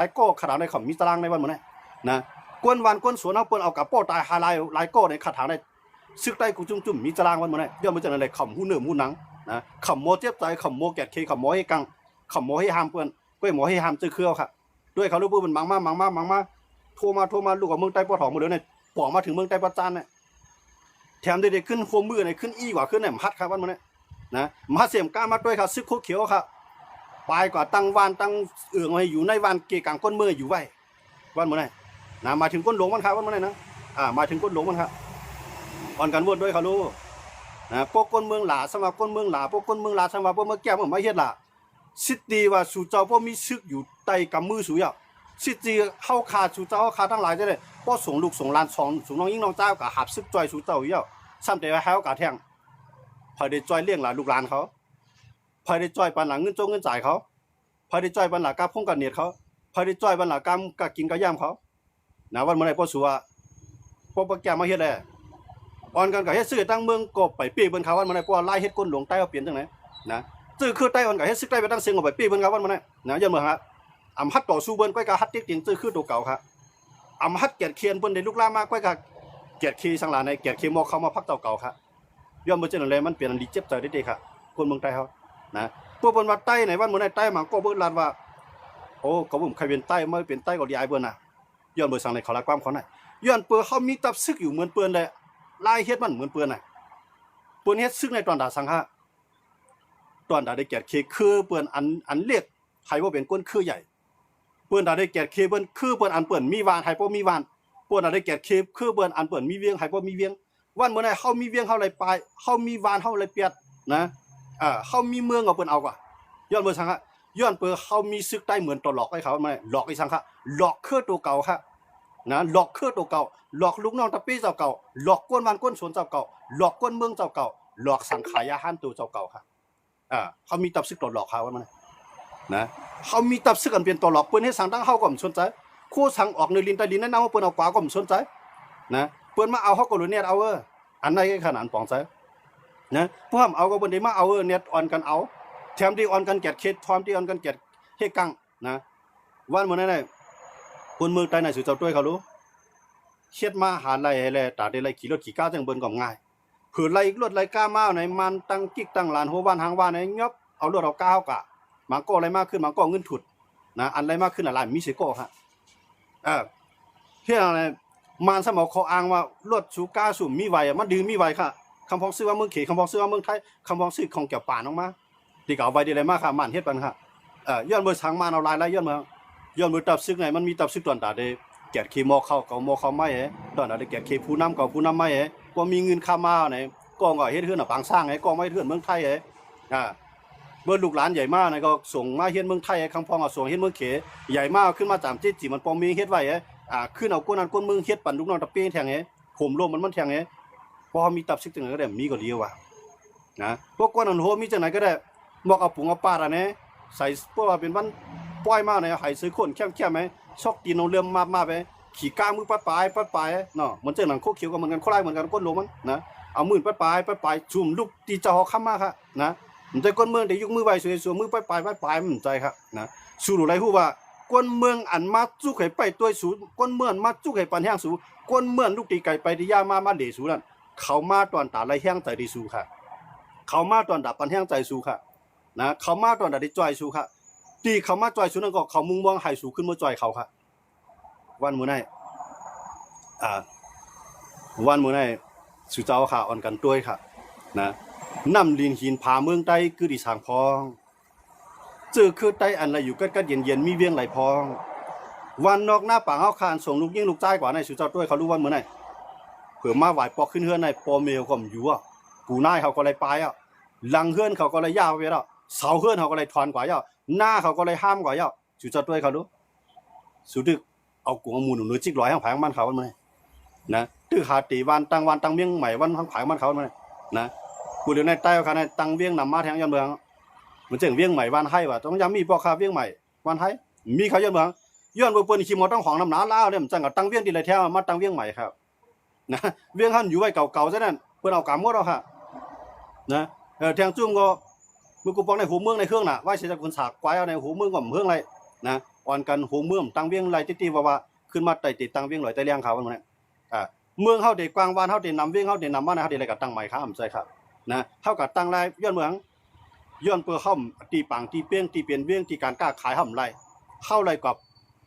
ไอ้โก้ขนาดในขำมีตารางในวันเหมือนไงนะกวนวันกวนสวนเอาเปิ้นเอากับโป้ตายหาลายโก้ในขาถางในซึกได้กูจุ่มมีตารางวันเหมือนไงเดี๋ยวมันจะอะไรขำหูเนื้อหูหนังนะขำโมเจ็บใจขำโมแกะเคขำโมให้กังขำโมให้ห้ามเปิ้นก็หมอให้ห้ามเจอเครือค่ะด้วยเขาลูกปืนมันมังมาโทรมาลูกกับเมืองใต้ปอถองหมดเลยเนี่ยปอกมาถึงเมืองใต้ปอจานเนี่ยแถมเด็กๆขึ้นโคมมือเนี่ยขึ้นกว่าขึ้นเนี่ยมัดครับวันมันเนี่ยนะมาเสียมก้ามาด้วยครับซึกโคเขียวครับปลายกว่าตั้งวานตั้งเอื่องไว้อยู่ในวานเกะกังก้นมืออยู่ไว้วันมันเนี่ยนะมาถึงก้นหลงมันครับวันมันเนี่ยนะมาถึงก้นหลงมันครับอ่อนกันวนด้วยเขาลูกนะพวกก้นเมืองหลาสมาก้นเมืองหลาพวกก้นเมืองหลาสมาพวกเมื่อแก้วเมื่อไม่เฮ็ดหลาสิทธิ์ว่าสู่เจ้าพวกมีซึกอยู่ใต้กำมือสู่ยาสิทธิ์เข้าขาสู่เจ้าขาทั้งหลายจะได้พวกส่งลูกส่งหลานส่งน้องยิ่งน้องเจ้ากับหับซึกจอยสู่เจ้าอยู่ยาซ้ำแต่ว่าให้เขากะแทงพอได้จอยเลี้ยงหลานลูกหลานเขาพอได้จอยปันหลังเงินเงินจ่ายเขาพอได้จอยปันหลังกาพุ่งกันเนียดเขาพอได้จอยปันหลังกากินกาย่ำเขานะวันเมื่อไรพวกสัวพวกแกมาเฮ็ดเลยอ่อนกันกับเฮ็ดซื้อตั้งเมืองกบไปปีบนเขาวันเมื่อไรพวกไล่เฮ็ดก้นหลวงใต้เขาเปลี่ยนจังไหนนะซื้อคือใต้อ่อนกับเฮ็ดซึกใต้ไปตั้งเสียงออกไปปีบนเขาวันเมื่อไรนะยันเมื่อฮะอำฮัดต่อสู้เบิ้นก้อยกาฮัดติ๊กติงซื้อคือตัวเก่าครับอำฮัดเกียรติเคียนเบิ้นในลูกล่ามากก้อยกาเกียรติคีสังหลานในเกียรติคีมอเข้ามาพักเก่าครับย้อนเมื่อเจ้าหน้าที่มันเปลี่ยนดีเจ็บใจได้ดีครับคนเมืองใต้เขานะพวกเบิ้นว่าใต้ไหนวันเมื่อไรใต้มาก็เบิ้นลานว่าโอ้เขาผมใครเป็นใต้ไม่เป็นใต้ก็ดีไอเบิ้นน่ะย้อนเมื่อสั่งในเขาละความเขาหน่อยย้อนเปื่อเขามีตับซึกอยู่เหมือนเปื่อนเลยลายเฮ็ดมันเหมือนเปื่อนน่ะเปื่อนเฮ็ดซึกในตอนด่าสังหะตอนด่าได้เกียรติคีคือเปื่อนอันเรียกใครว่าเป็นก้นคือใหญ่เปื่อนด่าได้เกียรติคีเปิ้นคือเปื่อนอันเปื่อนมีวานใครบ่มีวานเปื่อนด่าได้เกียรติคีคือเปื่อนอันเปื่อนมีเวียงใครบ่มีเวียงวันเมื่อไหร่เฮามีเวียงเฮาเลยปลายเฮามีวานเฮาเลยเปียดนะเฮามีเมืองเอาเปิ้นเอากว่าย้อนเมื่อสังหะย้อนเปื่อเฮามีซึกได้เหมือนตัวหลอกให้เขามาหลอกไอ้สังหะหลอกคือตัวเก่าค่ะนะหลอกคือตัวเก่าหลอกลูกน้องตะปี้เจ้าเก่าหลอกก้นวันก้นสวนเจ้าเก่าหลอกก้นเมืองเจ้าเก่าหลอกสังขายาหันตัวเจ้าเก่าค่ะเขามีตับซึกตัวหลอกเขาว่ามันนะเขามีตับซึกกันเป็นตัวหลอกเปิ้นให้สั่งตั้งเฮาก็บ่สนใจคู่สั่งออกในลินใต้ลินนั้นว่าเปิ้นเอากว่าก็บ่สนใจนะเปิ้นมาเอาเฮาก็รู้เนี่ยเอาอันไหนขนาดปองใจนะพวกเอาก็บ่ได้มาเอาเนี่ยอ่อนกันเอาแถมที่อ่อนกันเกียรติเขตทอมที่อ่อนกันเกียรติเฮกังนะวันมื้อนั้นน่ะคนเมืองใต้น่ะสิเจ้าต้วยเขารู้เฮ็ดมาหาไล่ให้แลตาได้ไล่ขี่รถขี่ก้าวจังเบิ่นก็ง่ายคือไล่รถไล่ก้ามาไหนมันตั้งกิ๊กตั้งหลานหัวบ้านหางบ้านไหนยอบเอารถเอาก้าวกะมันก็อะไรมากขึ้นมันก็เงินถุดนะอันอะไรมากขึ้นอะไรมีสิโก้ฮะเฮ็ดอะไรมันสมองเขาอ้างว่ารถสูก้าสูมีไวมันดื้อมีไวค่ะคำพ้องซื้อว่าเมืองเขคำพ้องซื้อว่าเมืองไทยคำพ้องซื้อของแก่ป่านออกมาที่เก่าไว้ดีอะไรมากค่ะมันเฮ็ดปันค่ะย้อนเบอร์ทางมันเอาลายแล้วย้อนเบอร์ตับซึกไหนมันมีตับซึกตอนตาเดแกะเคมอเข้าเก่ามอเข้าไม่ตอนตาเดแกะเคผู้นำเก่าผู้นำไม่ก็มีเงินค่ามาไหนก็ง่อยเฮ็ดเฮือนปางสร้างไงก็ไม่เฮือนเมืองไทยเบอร์ลูกหลานใหญ่มากนะก็ส่งมาเฮ็ดเมืองไทยคำพ้องส่งเฮ็ดเมืองเขใหญ่มากขึ้นมาจำจีมันปองมีเฮ็ดไว้ขึ้นเอาก้นนั้นก้นเมืองเฮ็ดปั่นลูกน้องตะเป้แทงผมลมมันแทงพอมีตับซึกจังไหนก็ได้มีก็เดียวว่ะนะพวกก้นนั้นโหมีจังไหนก็ได้บอกเอาปุ๋งเอาปลาอะไรเนี่ยใส่พวกว่าเป็นวันป้อยมากเนี่ยหายซื้อคนแค่ไหมชอกตีนเอาเรื่อมาไปขี่ก้ามือปัดปลายเนาะมันเจอหนังโคเขียวก็เหมือนกันโคไล่เหมือนกันก้นลมมันนะเอามือปัดปลายจุ่มลูกตีเจ้าข้ามมาค่ะนะมันใจก้นเมืองแต่ยกมือไปสวยๆมือปัดปลายมันใจครับนะสู้หรือไรพูดว่าก้นเมืองอันมาจุกให้ไปตัวสูก้นเมืองมาจุกให้ปันแห้งสูก้นเมืองลูกตีไก่ไปที่ย่ามาเดสูนั่นเขามาตอนตาไรแห้งใจดีสูค่ะเขามาตอนดับปันแห้งใจสูค่ะนะเขามาตอนดับได้จ่อยสูค่ะตีเขามาจ่อยสูนั่นก็เขามุงมองหายสูขึ้นมาจ่อยเขาค่ะวันมื้อไหนวันมื้อไหนสุเจ้าค่ะอ่อนกันด้วยค่ะนะน้ำลินหินผาเมืองใต้คือดิสางพองเจอคือใต้อันไรอยู่กันเย็นมีเวียงไหลพองวันนอกหน้าป่าเฮาคานส่งลูกยิ่งลูกใจกว่าในสุเจ้าด้วยเขารู้วันมื้อไหนเผื่อมาไหวปอกขึ้นเฮือนในปอเมลก็อยู่กูนายเขาก็เลยไปหลังเฮือนเขาก็เลยยาวไปแล้วเสาเฮือนเขาก็เลยถอนกว่าหน้าเขาก็เลยห้ามกว่าสุเจ้าด้วยเขารู้สุดเอากูเอามูลหนูจิกร้อยห้างผายมันเขามันนะตื้อหาตีวันตั้งเวียงใหม่วันห้างผายมันเขามันนะกูเดี๋ยวในใต้เขาในตั้งเวียงนำมาแทงยันเมืองมันเจ๋งเวียงใหม่วันให้ว่ะต้องย้ำมีพ่อค้าเวียงใหม่วันให้มีเขายันเมืองย้อนบุปผลขี้มอต้องของน้ำหนาล่าเนี่ยมันจังกับตั้งเวียงดีเลยแท้มาตั้งเวียงใหม่ครับนะเวียงหันอยู่ไว้เก่าๆซะนั่นเพื่อเอากำมดเอาค่ะนะแทงจุ่มก็มือกูปองในหูเมืองในเครื่องน่ะว่าเสียจากคนสากไว้เอาในหูเมืองกับเมืองอะไรนะ อ่อนกันโหเมืองตั้งเวียงไรติว่าขึ้นมาไต่ติดตั้งเวียงลอยไต่เลี้ยงเขามันเนี่ยเมืองเฮาได้กว้างวานเฮาได้นำเวียงเฮาได้นำบ้านเฮาได้อะไรก็ตั้งใหม่ครับใช่ครับนะเฮาก็ตั้งไรย้อนเมืองย้อนเพื่อเฮาตีปังตีเปี้ยงตีเปลี่ยนเวียงตีการค้าขายเฮาไรเข้าไรกับ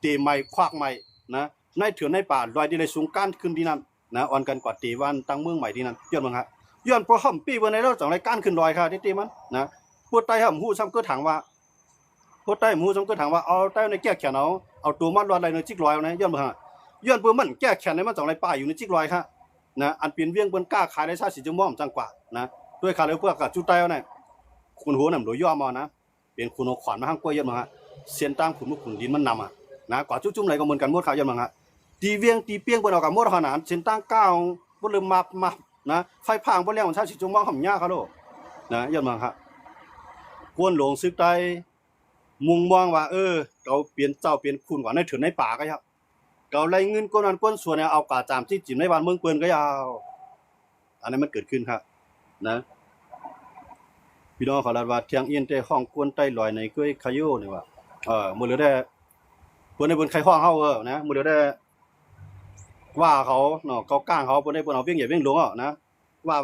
ตีใหม่ควักใหม่นะในเถื่อนในป่าลอยดีเลยสูงก้านขึ้นที่นั่นนะอ่อนกันกว่าตีวันตั้งเมืองใหม่ที่นั่นย้อนเมืองฮะย้อนเพราะเฮาปีวันในเราจังไรก้านขึ้นลอยค่ะติมันนะพูดใต้เฮาฮู้ซ้ำก็ถามว่าพูดใต้ฮู้ซ้ำก็ถามว่าเอาใต้ในแก้แขนเอาตัวมันลอยอะไรในจิกลอยนะย้อนเมืองฮะย้อนเพื่อมันแก้แขนในมันจังไรป่าอยู่ในจิกลอยค่ะนะอันเปลี่ยนเวียงเปิ้นกล้าขายได้ซะสิจะม่อมจังกว่านะด้วยคาเลยพวกกับจุดใต้เอาเนี่ยคุณหัวนำโดยย่อมานะเป็นคุณเอาขวานมาห้างกล้วยย้อนเมืองฮะเสียนตั้งขุนมุกขุนดินมันนำนะกว่าจุ่มๆไหลก็เหมือนกันหมดครับย้อนเมืองฮะตีเวียงตีเปี้ยงเปิ้นเอากับหมดขนาดเส้นตั้งก้าวบ่ลืมมานะไฟพางบ่แล้วมันซะสิจะม่อมห่ำยาเขาโลนะย้อนเมืองฮะกวนหลงซึกใต้มุงมองว่าเขาเปลี่ยนเจ้าเปลี่ยนคุณกว่าในเถื่อนในป่าก็ครับเขาไล่เงินก้นนั้นก้นส่วนเนี่ยเอากาจามที่จิ้มในบ้านเมืองเปิ้นก็ยาวอันนั้นมันเกิดขึ้นครับนะพี่น้องขอรับว่าเที่ยงเอียนแต่ห้องกวนใต้ลอยในก้วยขยโยนี่ว่ามื้อเหลือได้เพิ่นได้เพิ่นใครห้องเฮานะมื้อเหลือได้ว่าเขาเนาะเขาก้างเขาเพิ่นได้เพิ่นเอาเวียงใหญ่เวียงหลวงนะว่า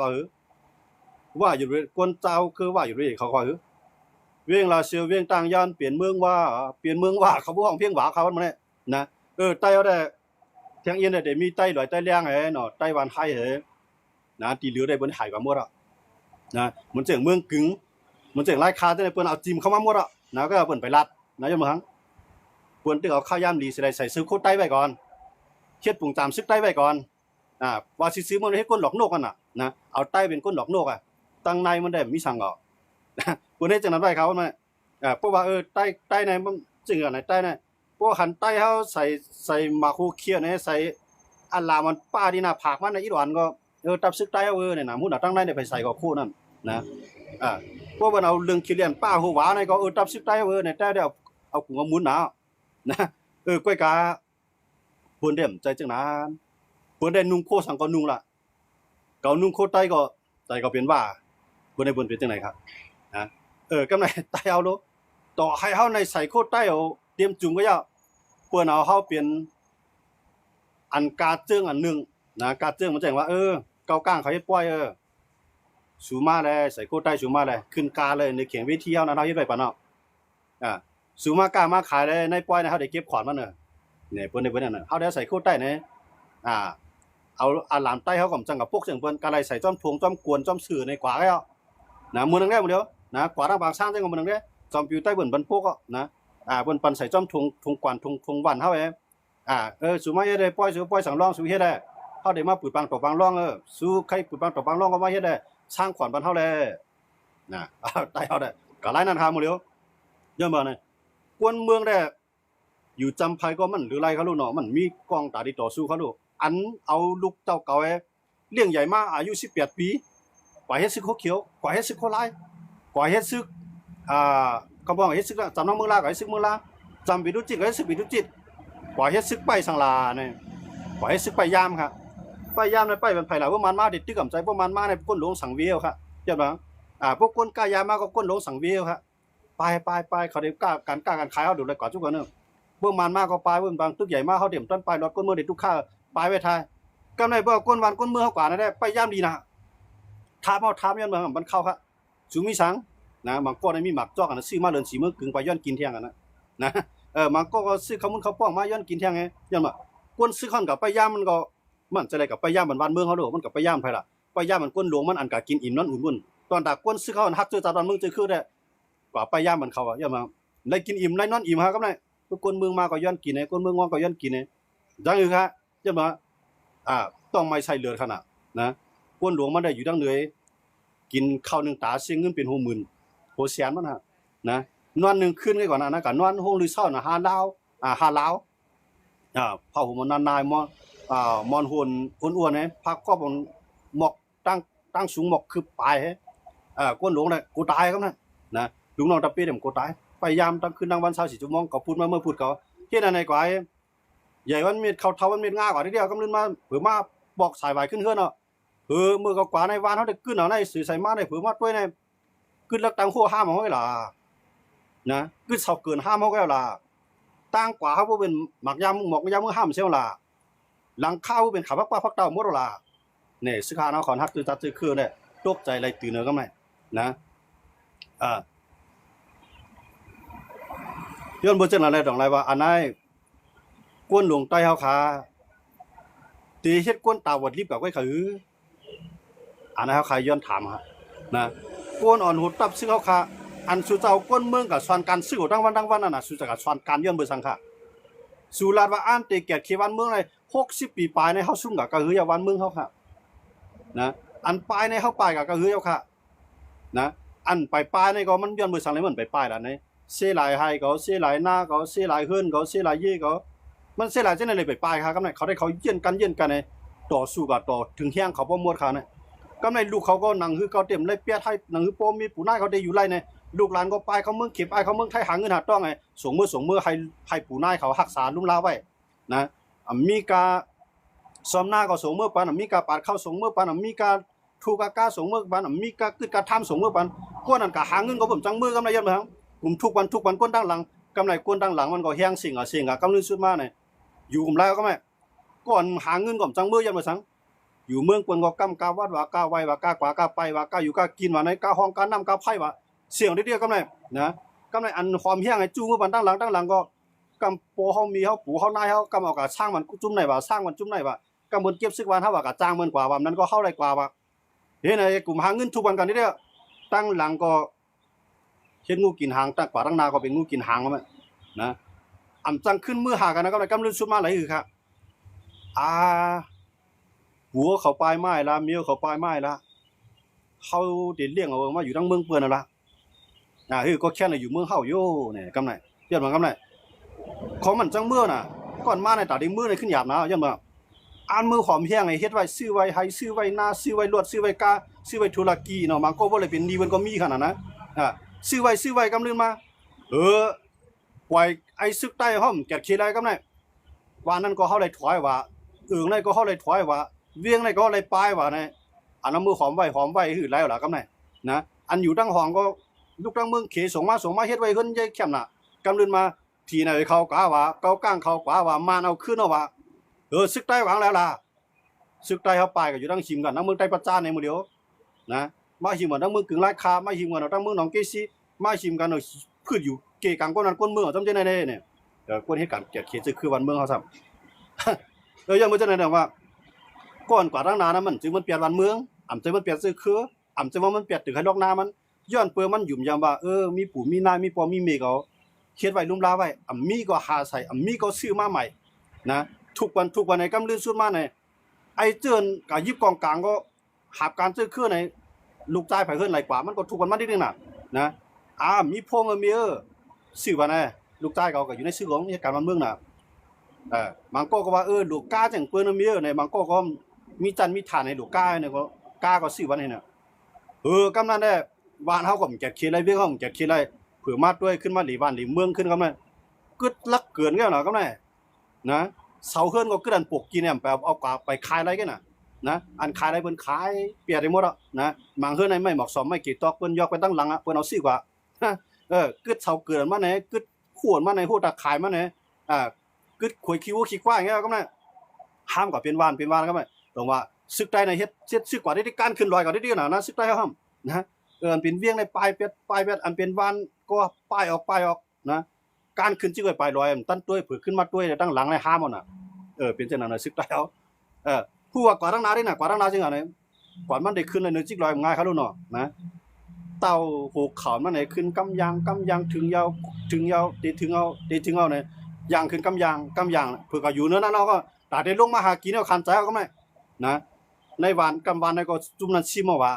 ว่าอยู่กวนเจ้าคือว่าอยู่ด้วยเขาก็เวียงลาเซียวเวียงต่างย่านเปลี่ยนเมืองว่าเขาบ่ห้องเพียงหวาเขามันนะใต้เอาได้เที่ยงเอียนได้มีใต้ลอยใต้เลี้ยงเนาะใต้วันไห้นะที่เหลือได้เพิ่นหายกว่าหมดอ่ะนะมันเจ๋งเมืองกึ๋งมันเจ๋งรายคาแต่เปิ้นเอาจิ้มเข้ามาหมดอ่ะนะก็เปิ้นไปรัดนะยามมื้อเปิ้นตึกเอาข้าวยามดีสิได้ใส่ซื้อโคตรใต้ไว้ก่อนเฮ็ดปรุงตามซึกใต้ไว้ก่อนว่าสิซื้อมันเฮ็ดก้นหลอกนกกันน่ะนะเอาใต้เป็นก้นหลอกนกตั้งในมันได้มีสั่งออกเปิ้นเฮ็ดจังนั้นไว้เขามันเพราะว่าใต้ในมันจึงอันไหนใต้ในพวกหันใต้เฮาใส่หมากฮูเคียใส่อันลามันป้าที่หน้าผากมันในอีหลอนก็ตับซึกใต้เอาเนี่ยนะหมู่น่ะตั้งในได้ไปใส่ก็คู่นั่นนะพวกมันเอาเรื่องขี้เลียนป้าฮูหวาในก็ตับซึกใต้เอาเนี่ยแต่ได้เอากุงเอาหมุนหนานะก้อยกาเพิ่นได้ใจจังนั้นเพิ่นได้นุ่งโคสังก็นุ่งล่ะเกานุ่งโคใต้ก็ใจก็เป็นว่าเพิ่นได้เพิ่นเป็นจังไดครับนะกำไดใต้เอาโลต่อให้เฮาในใส่โคใต้เอาเตรียมจุ่มก็ยาเปิ้นเอาเฮาเป็นอันกาเจิ้งอันนึงนะกาเจิ้งมันแจ้งว่าเกาก้างเขาเฮ็ดปล่อยสูมาแลใส่โคใต้สูมาแลขึ้นกาเลยในเขียงเวทีเฮานั้นเฮาเฮ็ดไว้ปานเนาะสูมากามาขายเลยในปล่อยเฮาได้เก็บขวัญมันเนี่ยเพิ่นได้เพิ่นนั่นเฮาได้ใส่โคใต้เอาอาหลามใต้เฮาก็จังกับพวกเสียงเพิ่นกะไลใส่จ้อมทวงจ้อมกวนจ้อมสื่อในกว่าแล้วนะมื้อนึงแล้วมื้อเดียวนะกว่าทางบางช้างจังมื้อนึงเด้จอมปิวใต้เบิ่นบันพวกนะเพิ่นปันใส่จ้อมทวงกวนทวงวันเฮาสูมาเฮ็ดได้ปล่อยสังรองสูเฮ็ดได้เฮาได้มาปืดปังตอกปังร่องสู้ใครปืดปังตอกปังร่องก็มาเฮ็ดได้สร้างขวัญบ้านเฮาแลนะใต้เฮาได้ก็หลายนั้นหามื้อเดียวเยอะมาเนี่ยกวนเมืองได้อยู่จำไผก็มันหรือไรเขาลูกเนาะมันมีกองตาดีต่อสู้เขาลูกอันเอาลูกเจ้าเก่าเลี้ยงใหญ่มาอายุ18ปีกว่าเฮ็ดซึกโคเขียวกว่าเฮ็ดซึกโคลายกว่าเฮ็ดซึกก็บอกเฮ็ดซึกจำน้องเมืองลากว่าเฮ็ดซึกเมืองลาจำบิดุจิตก็เฮ็ดซึกบิดุจิตกว่าเฮ็ดซึกไปสังลาเนี่ยกว่าเฮ็ดซึกไปยามครับไปยามในไปเป็นไผล่ะว่ามันมาดิตึกกำใจพวกมันมาในก้นหลวงสังเวียวครับเจ้าบ่พวกก้นกายามาก็ก้นหลวงสังเวียวครับไปเขาได้กล้าการขายเฮาดูเลยกว่าทุกคนเนาะเบิ่งมันมาก็ไปเบิ่งบางตึกใหญ่มาเฮาเต็มต้นไปรถก้นมือได้ทุกค่าไปไว้ทายกำไรบ่ก้นวันก้นมือเฮากว่านั่นได้ไปยามดีนะถามย้อนเมืองมันเข้าครับสูงมีสังนะบางก็ได้มีหมักจอกอันซื้อมาเลินสีมื้อกึ่งไปย้อนกินเที่ยงกันนะบางก็ซื้อข้าวมุนข้าวป้องมาย้อนกินเที่ยงไงย้อนว่าก้นซื้อข้อนกับไปยามมันก็มันจะได้กับไปยามบ้านเมืองเฮาโดมันกับไปยามไผล่ะไปยามมันก้นหลวงมันอันก็กินอิ่มนอนอุ่นตอนตาก้นซื้อข้าวฮักเจอตาตอนมึงเจอคือได้กว่าไปยามมันเข้าย้อนมาได้กินอิ่มได้นอนอิ่มฮะกับไหนก้นเมืองมาก็ย้อนกินก้นเมืองว่าก็ย้อนกินจังอยู่ครับย้อนมาต้องไม่ใช่เลือดขนาดนะก้นหลวงมันได้อยู่ดังเหนื่อยกินข้าวนึงตาเสียเงินเป็น60,000โหแสนมันนะนอนนึงคืนไว้ก่อนนะก็นอนโฮงหรือเช้าน่ะหาลาวเผาหัวมันนายมอนหุ่นอ้วนๆพักก็บ่หมอกตั้งสูงหมอกคือปลายก้นหลวงน่ะกูตายครับนะลุงน้องตะเปียมกูตายพยายามตั้งคืนตั้งวัน24ชั่วโมงก็พูดมาเมื่อพูดก็เฮ็ดอันไหนกว่าใหญ่วันเม็ดเข้าเท่าวันเม็ดง่ากว่าทีเดียวกำลังมาเผื่อมาบอกสายไหวขึ้นเฮือนเนาะมือก็กว่าในวานเฮาได้ขึ้นเอาในสื่อใส่มาในเผื่อมาด้วยในขึ้นลักตังโคห้ามเฮาไว้ล่ะนะขึ้นเซาเกินห้ามเฮาก็แล้วล่ะ ตั้งกว่าเขาเป็นหมักยามหมอกยามมือห้ามเสียวล่ะหลังข้าวเป็นขาพักป้าพักเต้าหมดล่ะเนี่ยสึกหาเอาขอนฮักตื่นตาตื่นคือเนี่ยตกใจอะไรตื่นเนอก็ไม่นะย้อนบ่เจนอะไรดอกไรว่าอันไหนกวนหลวงใต้เฮาขาตีเฮ็ดกวนตาวัดรีบกับไว้คืออันนั้นเฮาขาย้อนถามฮะนะกวนอ่อนหุดตับซึ่งเฮาขาอันสุเจ้ากวนเมืองกับสอนการซื้อทั้งวันนั่นน่ะสุจะกับสอนการย้อนเบ่ซังค่ะสุลาดว่าอ่านเตแก่เขวันเมืองใน60ปีปลายในเฮาซุ่มกับก็คืออย่าวันเมืองเฮาค่ะนะอันปลายในเฮาปลายกับก็คือเฮาค่ะนะอันไปปลายในก็มันย้อนเบ่ซังเลยมันไปปลายล่ะในเสียหลายให้ก็เสียหลายหน้าก็เสียหลายเฮือนก็เสียหลายเย่ก็มันเสียหลายจังได๋เลยไปปลายค่ะกำไดเขาได้เขาเยี่ยนกันในต่อสู้กับต่อถึงแฮงเขาบ่หมดค่ะนะกำไดลูกเขาก็นั่งคือเขาเต็มเลยเปียไทยนั่งคือโปมีปู่นายเขาได้อยู่ไรในลูกหลานก็ไปเขาเมืองเก็บไอ้เขาเมืองไทยหาเงินหาต้องไงส่งมือให้ปู่นายเขารักษาลุ่มลาไว้นะมีกาซ้อมหน้าก็ส่งมือปันมีกาปาดเข้าส่งมือปันมีกาถูกกาส่งมือปันมีกาคือการทำส่งมือปันพวกนั้นก็หาเงินก็ผมจังมือกำไรยันมาทั้งกลุ่มทุกวันก้นดังหลังกำไรก้นดังหลังมันก็แห้งสิ่งกำลังสุดมาเนี่ยอยู่กลุ่มไรก็ไม่ก่อนหาเงินก็จังมือยันมาทั้งอยู่เมืองกวนก็กำกาวัดว่ากาไว้ว่ากากว่ากาไปว่ากาอยู่กากินว่าในกาห้องกาน้ำกาไผ่ว่าเสียงเดียวๆกำไรนะกำไรอันความแห้งไอ้จู้มือปันดังหลังก็กำโปเขามีเขาปูเขานายเขากำเอากาช่างมันจุ่มไหนว่าสร้างมันจุ่มไหนว่ากำบนเก็บซึกวันเท่าว่ากาจ้างมันกว่าว่านั้นก็เข้าไรกว่าว่าเฮ้ยในกลุ่มหาเงินทุกวันกันนี่เด้อตั้งหลังก็เห็นงูกินหางตั้งกว่าตั้งนาก็เป็นงูกินหางก็มั้ยนะอ่ำจังขึ้นมือหากันนะก็ได้กำลืนสุดมาไหลคือครับหัวเขาปลายไม้ละเมียวเขาปลายไม้ละเขาเด็ดเลี้ยงเอามาอยู่ทั้งเมืองเปื้อนนั่นละก็แค่น่ะอยู่เมืองเฮาโย่เนี่ยกำไหนเรียนมากำไหนของมันจังเมื่อน่ะก่อนมาในตาได้มือในขึ้นหยาบนะยันมาอ่านมือหอมแห้งไอ้เฮ็ดไว้ซื้อไว้ให้ซื้อไว้นาซื้อไว้ลวดซื้อไว้กาซื้อไว้ธุรกีเนาะมันก็บ่เลยเป็นดีมันก็มีขนาดนั้นซื้อไว้กำลืนมาปล่อยไอ้ซึกใต้ห้อมแกะขี้ไรกำไหนว่านั้นก็เฮาได้ถอยว่าในก็เฮาได้ถอยว่าเวียงในก็ได้ปลายว่าในอันนั้นมือหอมไว้หือไรล่ะกำไหนนะอันอยู่ตั้งห้องก็ลูกตั้งเมืองเขส่งมาเฮ็ดไว้เฮิ่นใหญ่แคมน่ะกำลืนมาทีไหนเขากะว่าเกาก้างเขากว่าว่ามาเอาขึ้นเอาว่าซึกใต้หวังแล้วล่ะซึกใต้เฮาไปก็อยู่ตั้งหิมกันทั้งเมืองใต้ประจานในมื้อเดียวนะมาหิมกันทั้งเมืองกึ่งราคามาหิมกันทั้งเมืองหนองเกซีมาหิมกันพืชอยู่เกกังก้นนั้นก้นเมืองจำใจได้เนี่ยก้นเหตุการณ์เกิดขึ้นคือวันเมืองเฮาซ้ำยังบ่จังได๋ว่าก่อนกว่าตั้งนานนะมันจึงมันเปลี่ยนวันเมืองอำจึงมันเปลี่ยนซื้อคืออำจึงว่ามันเปลี่ยนถึงให้ลอกนามันย้อนเปื้อมันยุ่มยามว่ามีปู่มีนายมีปอมีเมเขาเฮ็ดไว้ลุ่มลาไว้มีก็หาใส่มีก็ซื้อมาใหม่นะทุกวันในกำลือสุดมาในไอ้เจิ้นกับยิบกองกลางก็หาบการซื้อคือในลูกชายไผเฮือนไหลกว่ามันก็ทุกวันมานิดนึงน่ะนะมีพงมีซื้อว่านะลูกชายเขาก็อยู่ในซื้อของเหตุการณ์บ้านเมืองน่ะบางก็ว่าลูกกาจังเปิ้นมีในบางก็มีจันมีฐานให้ลูกกาเนี่ยก็กาก็ซื้อว่านี่น่ะกำนั้นได้บ้านเฮาก็แก่เขียนไรเวียงเฮาแก่เขียนไรเผื่อมาด้วยขึ้นมาหลีบ้านหลีเมืองขึ้นก็มันกึดลักเกินแก่น่ะก็ได้นะเสาเฮือนก็กึดอันปกกินเนี่ยเอากว่าไปขายไรกันน่ะนะอันขายไรเพิ่นขายเปียได้หมดอ่ะนะบางเฮือนไม่เหมาะสมไม่กี่ตอกเพิ่นยกไปตั้งหลังอ่ะเพิ่นเอาซื้อกว่ากึดเสาเกินมาไหนกึดขวนมาไหนฮู้ตะขายมาไหนกึดขวยคิ้วขี้กว้างอย่างเงี้ยก็ได้ห้ามก็เป็นวานก็ไม่ตรงว่าซึกใต้ในเฮ็ดซึกกว่าได้การขึ้นลอยก็ได้น่ะนะซึกใต้เฮาห้ามนะอันเป็นเวียงในปลายเป็ดอันเป็นวานก็ป้ายออกนะการขึ้นจิกไว้ปลายลอยตั้นต้วยเผือขึ้นมาต้วยตั้งหลังในห้ามเอาน่ะเป็นจังนั้นน่ะซึกใต้เฮาผู้ว่ากว่าตั้งนาได้น่ะกว่าตั้งนาจังอันนี้กว่ามันได้ขึ้นเลยเนื้อจิกลอยง่ายเขารู้เนาะนะเต่าโหเขามันไหนขึ้นกำยางถึงยาวตีถึงเอาเนี่ยยางขึ้นกำยางเผื่อก็อยู่เนื้อนั้นเราก็ตาได้ลงมาหากินเอาคันใจเอาก็ไม่นะในวานกำวานในก็จุ่มนั้นซิมว่า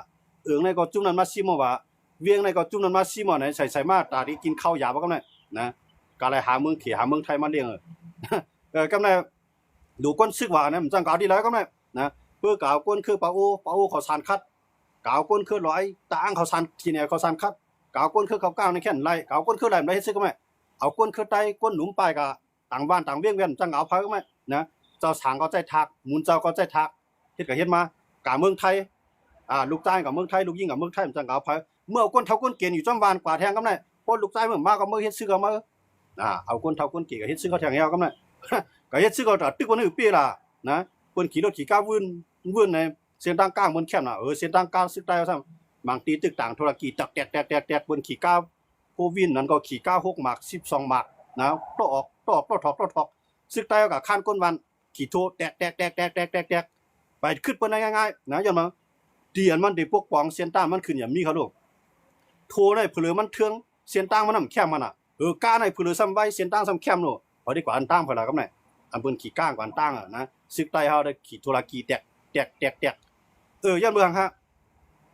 ในก็จุ่มนั้นมาซิมว่าเวียงในก็จุ่มนั้นมาซิมว่าไหนใส่มาตาที่กินข้าวยาบ่ก็ไม่นะก็เลยหาเมืองเขียหาเมืองไทยมาเลี้ยงก็ไม่ดูก้นซึกว่านะมันจังกาวดีแล้วก็ไม่นะเพื่อกาวก้นคือปาอูเขาสานคัดกาวก้นคือร้อยตาอังเขาสานทีเนี่ยเขาสานคัดกาวก้นคือเขาก้าวในแค่นไรกาวก้นคือไรไม่ให้ซึกก็ไม่เอาก้นคือไตก้นหนุ่มปลายกะต่างบ้านต่างเวียงจังเอาพาก็ไม่นะเจ้าฉางก็ใจทักหมุนเจ้าก็ใจทักเฮ็ดก็เฮ็ดมากะเมืองไทยลูกชายกับเมืองไทยลูกยิงกับเมืองไทยจังเอาพาเมื่อก้นเท่าก้นเกณฑ์อยู่จ้อมวานกว่าแทงก็ได้พอลูกชายเมื่อมาก็เมื่อเฮ็ดซื้อก็มา เอาคนเท่าคนกี่ก็เฮ็ดซื้อเขาแทงเฮาก็น่ะ ก็เฮ็ดซื้อเขาตตึกวันนึงปีล่ะนะเปิ้นขี่รถขี่ก้าววื่นในเส้นทางกลางเปิ้นแคบน่ะเส้นทางกลางซึกได้ว่าซั่นบางตีตึกต่างธุรกิจตักแตกๆๆๆเปิ้นขี่ก้าวโควินนั้นก็ขี่ก้าว6หมาก12หมากนะต่อออกต่อถอกซึกได้ก็ข้านก้นวันขี่โทแตกไปขึ้นเปิ้นได้ง่ายๆนะอย่ามาเดียนมันได้ปกป้องเส้นทางมันขึ้นอย่างมีเขาลูกโทได้เผลอมันเทืองเส้นทางมันนำแคบมันน่ะก้าในเผลอซ้ำไว้เส้นทางซ้ำแคบโนพอดีกว่าอันตั้งเพิ่นล่ะครับไหนอันเปิ้นขี่ก้างกว่าอันตั้งอ่ะนะซึกใต้เฮาได้ขี่ธุรกิจแตกย่านเมืองฮะ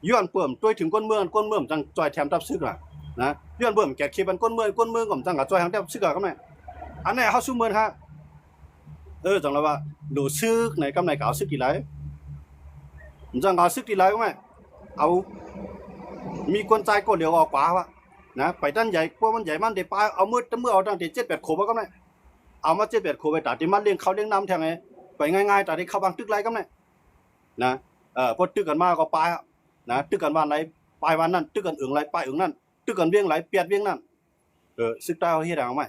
ย้อนเปิ่มต้วยถึงก้นเมืองจังจอยแถมตับซึกล่ะนะย้อนเปิ่มแกะคิดมันก้นเมืองก็จังกะจอยทางตับซึกอ่ะครับไหนอันไหนเฮาซุเมืองฮะจังละว่าดูซึกในกำไหนก็เอาซึกกี่ไหลจังเอาซึกกี่ไหลก็ไหมเอามีคนใจก็เหลียวออกกว่าวะนะไปด้านใหญ่พวกมันใหญ่มันได้ปลาเอามือเอาตั้งแต่7-8โคบ่ก็ไหมเอามา7-8โคไปตัดที่มันเลี้ยงเขาเลี้ยงน้ำแทงไงไปง่ายๆตัดที่เข้าบางตึกไรก็ไหมนะพอตึกกันมาก็ปลานะตึกกันวันไรปลายวันนั้นตึกกันไรปลายนั่นตึกกันเวียงไรเปียดเวียงนั่นซึกใต้เฮ็ดเอาไหม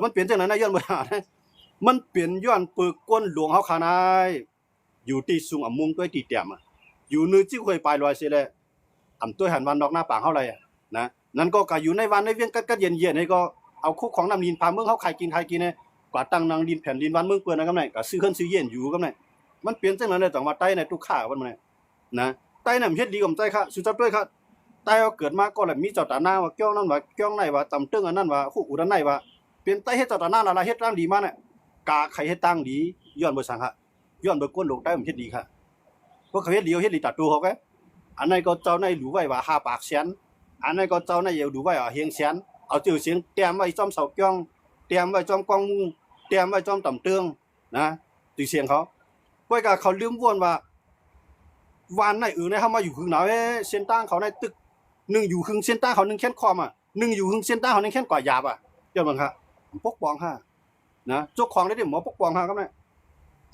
มันเปลี่ยนจังไหนนะย้อนบ่ได้มันเปลี่ยนย้อนปึกก้นหลวงเฮาคานายอยู่ที่สูงมุงต้วยตีเตียมอยู่นึจิ้วค่อยปลายลอยเสิแลต้วยหันวันดอกหน้าปางเฮาไรนะนั่นก็อยู่ในวันในเวียงกัดเย็นๆให้ก็เอาคุกของน้ำดินพาเมืองเฮาใครกินเนี่ยกว่าตั้งนางดินแผ่นดินวันเมืองเปิ้นนะกำไหนก็ซื้อขึ้นซื้อเย็นอยู่กำไหนมันเปลี่ยนจังนั้นเลยจังว่าใต้ในทุกข้าวันมันนะใต้น่ะเฮ็ดดีกับใจค่ะสุดจับด้วยค่ะใต้เกิดมาก็แล้วมีเจ้าตาหน้าว่าเกี้ยวนั่นว่าเกี้ยวไหนว่าตำตึ้งอันนั้นว่าฮู้อุดอันไหนว่าเปลี่ยนใต้เฮ็ดเจ้าตาหน้าละเฮ็ดร่างดีมาเนี่ยกาใครเฮ็ดตั้งดีย้อนบ่สังค่ะย้อนบ่ก้นลงใต้มันเฮ็ดดีค่ะพวกเขาเฮ็ดดีเฮ็ดดีตัดตัวเขาแกอันไหนก็เจ้าในหรูไว้ว่า5ปากแสนอันนั้นก็เจ้าในอยู่ดูไว้เฮียงแสนเอาจื่อเสียงเตรียมไว้จอมเสาเกี้ยงเตรียมไว้จอมกองมูเตรียมไว้จอมต่ำเตืองนะตือเสียงเขาไว้ก็เขาลืมวนว่าวันไหนในเฮามาอยู่ครึ่งหนาวเส้นตั้งเขาในตึก1อยู่ครึ่งเส้นตั้งเขา1แขนคอม1อยู่ครึ่งเส้นตั้งเขา1แขนกว่าหยาบเจ้าเบิ่งครับปกป้องค่ะนะเจ้าของได้หมอปกป้องค่ะครับ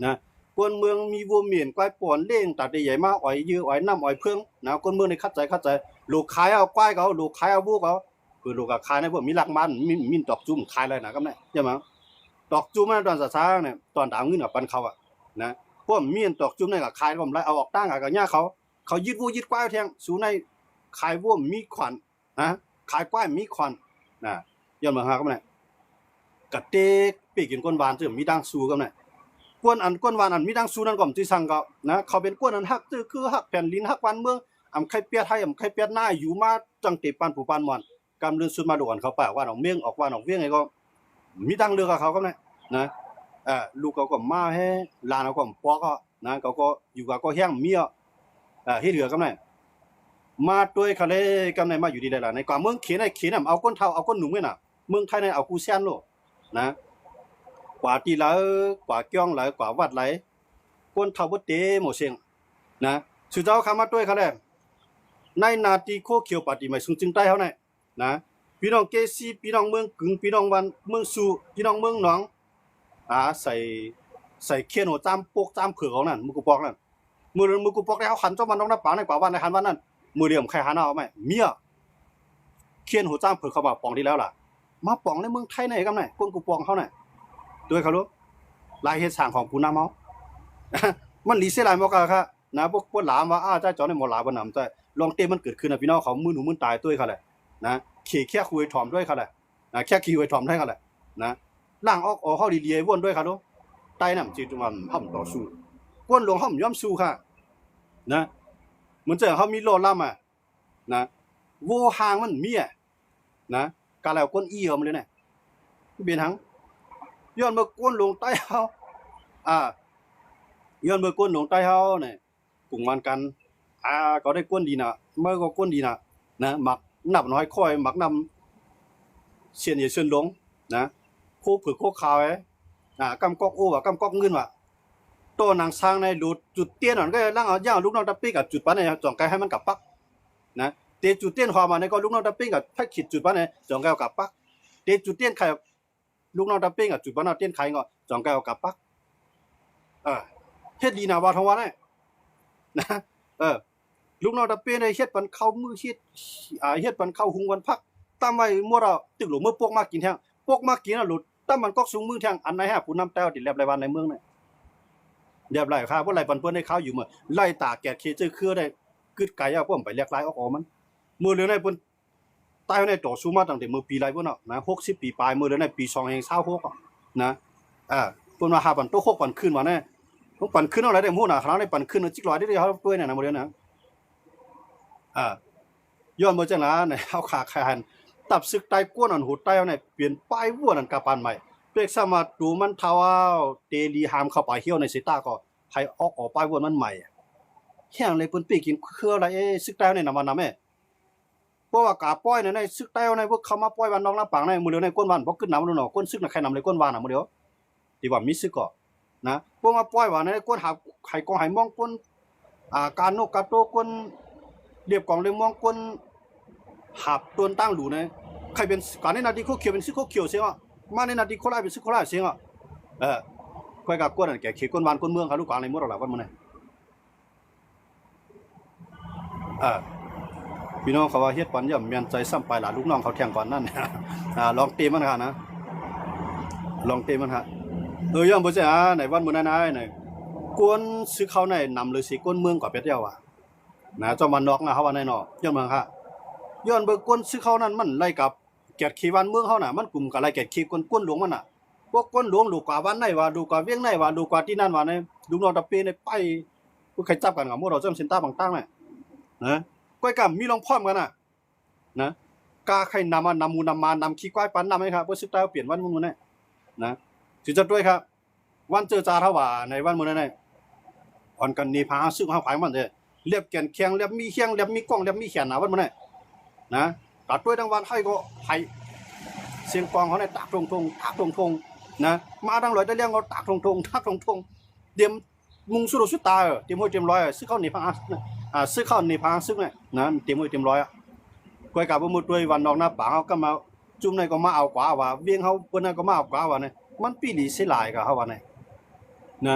นะคนเมืองมีวัวเหมียนกวายป่อนเล่งตัดใหญ่มาอ้อยยื้ออ้อยน้ำอ้อยเพิ่งนะคนเมืองในคัดใจลูกขายเอากวายเขาลูกขายเอาวัวเขาคือลูกก็ขายในพวกมีหลักมันมีดอกจุ่มขายอะไรนะครับเนี่ยใช่มั้ยดอกจุ่มตอนช้าๆเนี่ยตอนดาวเงินปันเขานะพวกมีดอกจุ่มเนี่ยก็ขายผมไล่เอาออกตั้งกับย่าเขายึดวัวยึดกวายแทงสู่ในขายวัวมีขวัญนะขายกวายมีขวัญนะย้อนมาหาครับเนี่ยกะเตกปีกินก้นหวานซึ่งมีดังสู้ครับเนี่ยกวนก้นวานมีดังสู้นั่นก็ที่สั่งก็นะเขาเป็นกวนอันฮักคือฮักแผ่นดินฮักวันเมืองใครเปียไทยใครเปียหน้าอยู่มาจังติปานผู้ปานมอนกำเรื่องสุดมาด่วนเขาปากว่าออกเมี่ยงออกว่าออกเวียงไงก็มีดังเรือกับเขาก็นะลูกเขาก็มาให้ลานเขาก็ปอกก็นะเขาก็อยู่กับก็แห้งเมียเฮ็ดเหลือก็มาด้วยเขาเลยกำไหนมาอยู่ดีได้ล่ะในกว่าเมืองเขียนเอาก้นเท่าเอาก้นหนุ่มเนี่ยน่ะเมืองไทยในเอากูเซียนโลนะกว่าตีหลายกว่าเกี้ยงหลายกว่าวัดหลายคนเท่าบ่เตหมดเสียงนะสุเจ้าคำมาด้วยเขาแหละในนาทีโคเขียวปฏิมาสุจึงใต้เฮาเนี่ยนะพี่น้องเกซีพี่น้องเมืองกึ่งพี่น้องวันเมืองสู่พี่น้องเมืองหนองใส่เขียนหัวจามปกจามเผือกของนั่นมือกูปอกนั่นมือกูปอกได้เฮาขันเจ้ามันน้องน้าปางในกว่าวันในหันวันนั้นมือเดียวใครหาเอาไหมเมียเขียนหัวจามเผือกเขามาปองดีแล้วล่ะมาปองในเมืองไทยไหนกันไหนคนกูปองเขาไหนด้วยเขารู้ลายเฮ็ดสร้างของกูน้ำเมามันลีเสียหลายบ่กะค่ะนะพวกหลามว่าจ้าจอในหมอหลาบ่นำใจลองเต้มันเกิดขึ้นน่ะพี่น้องเขามือหนูมือตายด้วยเขาแหละนะแค่คุยถ่อมด้วยเขาแหละนะแค่คุยถ่อมได้เขาแหละนะล่างออกเฮาดีๆวนด้วยเขารู้ใต้น้ำจิตมันห้ำต่อสู้กวนหลวงห้ำย่อมสู้ค่ะนะเหมือนเจอเขามีโลล่ำนะโวหางมันมีนะกะแล้วก้นอี้เขามาเลยเนี่ยเปลี่ยนหังย้อนมาก้นลงใต้เฮาย้อนมาก้นลงใต้เฮาเนี่ยกลุ่มวันกันก็ได้ก้นดีนะเมื่อก็ก้นดีนะหมักนับน้อยค่อยหมักนำเสียนอย่าเชิญลงนะโคผือโคขาวกำกอกโอ้ว่ากำกอกเงินว่ะโตนางช้างในดูจุดเตี้ยนก็ล่างเอาย่างลูกน้องตะปี้กับจุดปั้นเนี่ยจ่องไกให้มันกับปักนะเตจุดเตี้ยนความมาในก็ลูกน้องตะปี้กับถ้าขีดจุดปั้นเนี่ยจ่องไกกับปักเตจุดเตี้ยนไข่ลูกน้องตะปี้กับจุดปั้นเอาเตี้ยนไข่ก็จ่องไกกับปักเฮ็ดดีนะว่าทว่าเนี่ยนะลูกน้องตะปี้ในเฮ็ดปันเข้ามือเฮ็ดปันเข้าหุงวันพัก ตามไว้มัวเราตึกหลวงเมื่อพวกมากินแทงพวกมากินน่ะหลุดตามมันก็สูงมือแทงอันไหนฮะผู้นำแต้วติดแลบรายวันในเมืองเนี่ยเรียบร้อยครับพวกไรปันเปิ้นให้เขาอยู่เมื่อไล่ตาแกะเคเจอเครือได้กึดไก่พวกไปเรียกไล่ออกมันมือเหลือในเปิ้นตายในต่อสู้มาตั้งแต่มือปีไรพวกเนาะนะ60ปีปลายมือเหลือในปี2026นะเปิ้นว่าหาปันโต6ปันขึ้นมาแน่ต้องปันขึ้นเอาอะไรได้ฮู้น่ะคราวนี้ปันขึ้นจิกลอยได้เขาด้วยเนี่ยนะมื้อนี้นะย้อนบ่จังนะเนี่ยเฮาขาคหันตับซึกใต้ก้วนอันหูใต้เอาเนี่ยเปลี่ยนป้ายวัวนั่นกะปานใหม่เปกสามารถดูมันเท่าเตลีหามเข้าไปเหี่ยวในสายตาก็ให้ออกป้ายวัวมันใหม่แห้งเลยเปิ้นปีกินคืออะไรซึกใต้เนี่ยนำมานำแม่เพราะว่ากาป้อยในซึกใต้ในพวกเขามาป้อยวันน้องลำปางในมื้อเดียวในก้นวันบ่ขึ้นน้ำแล้วเนาะก้นซึกน่ะใครนำเลยก้นวานน่ะมื้อเดียวที่ว่ามีซึกก็นะพวกมาป้อยว่าในก้นหาไข่กองไห้มองก้นการนกกาโตก้นเรียบกองเลยมองก้นหับตัวตั้งหลูนะใครเป็นการในนาทีเขาเขียวเป็นซึกเขาเขียวเสียงอ่ะมาในนาทีเขาไล่เป็นซึกเขาไล่เสียงอ่ะค่อยกับก้นนั่นแกเขียวก้นวานก้นเมืองเขาลูกกลางในมดเราวันมื้อนี้พี่น้องเขาว่าเฮ็ดปันย่ำเมียนใจซ้ำไปหลานลูกน้องเขาแทงปันนั่นลองเตะมันค่ะนะลองเตะมันฮะย่อมบ่ใช่ในวันมื้อนั้นไหนกวนซื้อเขาในนำเลยสิก้นเมืองกว่าเป็ดเดียวอ่ะนะเจ้ามันนอกนะเฮาว่าในเนาะย้อนเมืองค่ะย้อนเบิ่งกวนซื้อเขานั้นมันไล่กับแกดขี้วันเมืองเฮาน่ะมันกลุ่มกับไล่แกดขี้กวนหลวงมันน่ะพวกกวนหลวงลูกกว่าวันไหนว่าลูกกว่าเวียงไหนว่าลูกกว่าที่นั่นว่าในลูกน้องตะเปในไปผู้ใครจับกันกับหมู่เราจำสินตาบางตั้งน่ะนะก้อยกำมีลองพร้อมกันน่ะนะกาใครนำมูนำมานำขี้ก้อยปันนำให้ครับบ่ซึกตาเปลี่ยนวันมื้อนี้นะสิจัดด้วยครับวันเจอจาทว่าในวันมื้อนั้นอ่อนกันนี่พาซึกเฮาขายมันเด้เรียบแก่นเคียงเรียบมีเคียงเรียบมีกล้องเรียบมีแขนนะวันมื้อนี้นะตัดด้วยทั้งวันให้ก็ให้เสียงกองเขาในตากทงๆตากทงๆนะมาทั้งร้อยได้เลี้ยงเขาตากทงๆตากทงๆเตรียมมุงสุดสุดตาเตรียมห้อยเตรียมร้อยซื้อเข้านี่พาซื้อเข้านี่พาซึกเนี่ยนะเตรียมห้อยเตรียมร้อยก้อยกับบ่หมดด้วยวันนอกหน้าปางเฮาก็มาจุ่มในก็มาเอากว่าว่าเวียงเฮาเพิ่นก็มาเอากว่าว่าเนี่ยมันปีหลีสิหลายก็เฮาว่าเนี่ยนะ